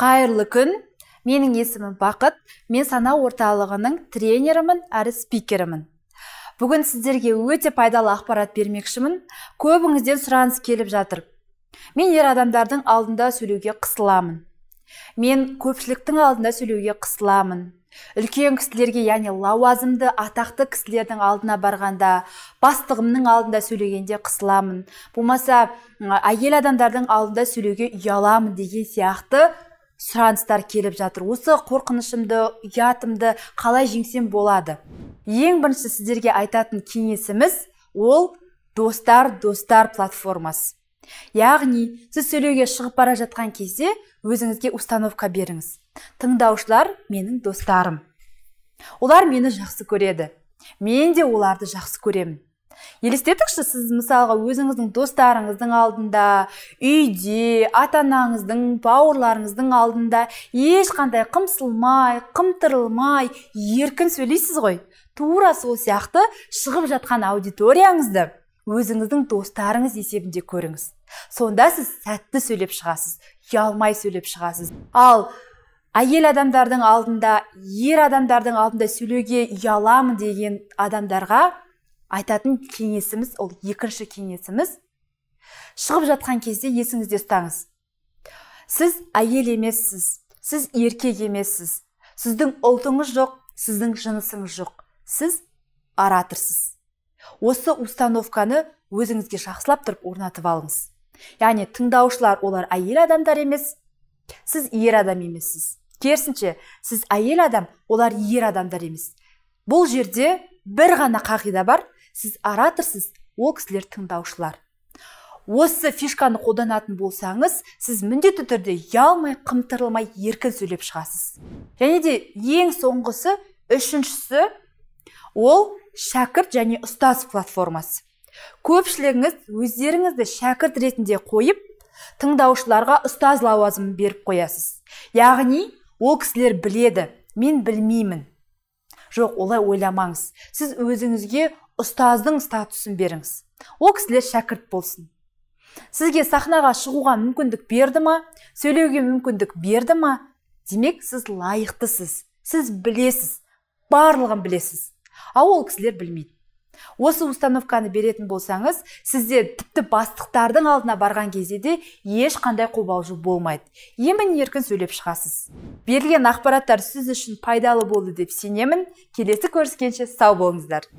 Қайырлы күн. Менің есімім Бақыт. Мен сана орталығының тренерімін, әрі спикерімін. Бүгін сіздерге өте пайдалы ақпарат бермекшімін. Көбіңізден сұраныс келіп жатыр. Мен ер адамдардың алдында сөйлеуге қысыламын. Мен көпшіліктің алдында сөйлеуге қысыламын. Үлкен кісілерге, яғни лауазымды, атақты кісілердің алдына барғанда, бастығымның алдында сөйлегенде қысыламын. Болмаса, әйел адамдардың алдында сөйлеуге ұяламын деген сияқты сұраныстар келіп жатыр. Осы қорқынышымды, ұятымды қалай жеңсем болады? Ең бірінші сіздерге айтатын кеңесіміз ол достар платформасы. Яғни, сіз сөйлеуге шығып бара жатқан кезде өзіңізге установка беріңіз. Тыңдаушылар менің достарым. Олар мені жақсы көреді. Мен де оларды жақсы көремін. Елестетіңізші, сіз мысалға өзіңіздің достарыңыздың алдында, үйде, ата-анаңыздың, бауырларыңыздың алдында ешқандай қымсылмай, қымтырылмай, еркін сөйлейсіз ғой. Тура сол сияқты шығып жатқан аудиторияңызды өзіңіздің достарыңыз есебінде көріңіз. Сонда сіз сәтті сөйлеп шығасыз, ұялмай сөйлеп шығасыз. Ал әйел адамдардың алдында, ер адамдардың алдында сөйлеуге ұяламын деген адамдарға айтатын кеңесіміз, ол екінші кеңесіміз, шығып жатқан кезде есіңізде ұстаңыз. Сіз әйел емессіз, сіз еркек емессіз, сіздің ұлтыңыз жоқ, сіздің жынысыңыз жоқ, сіз ораторсыз. Осы установканы өзіңізге жақсылап тұрып орнатып алыңыз. Яғни тыңдаушылар олар әйел адамдар емес, сіз ер адам емессіз. Керісінше, сіз әйел адам, олар ер адамдар емес. Бұл жерде бір ғана қағида бар, сіз ораторсыз, ол кісілер тыңдаушылар. Осы фишканы қолданатын болсаңыз, сіз міндетті түрде ұялмай, қымтырылмай, еркін сөйлеп шығасыз. Және де ең соңғысы, үшіншісі, ол шәкірт және ұстаз платформасы. Көпшілігіңіз өздеріңізді шәкірт ретінде қойып, тыңдаушыларға ұстаз лауазымын беріп қоясыз. Яғни, ол кісілер біледі, мен білмеймін. Жоқ, олай ойламаңыз. Сіз өзіңізге ұстаздың статусын беріңіз. Ол кісілер шәкірт болсын. Сізге сахнаға шығуға мүмкіндік берді ма? Сөйлеуге мүмкіндік берді ма? Демек, сіз лайықтысыз. Сіз білесіз. Барлығын білесіз. Ал ол кісілер білмейді. Осы установканы беретін болсаңыз, сізде тіпті бастықтардың алдына барған кезде де ешқандай қобалжу болмайды. Емін еркін сөйлеп шығасыз. Берілген ақпараттар сіз үшін пайдалы болды деп сенемін. Келесі көріскенше сау болыңыздар.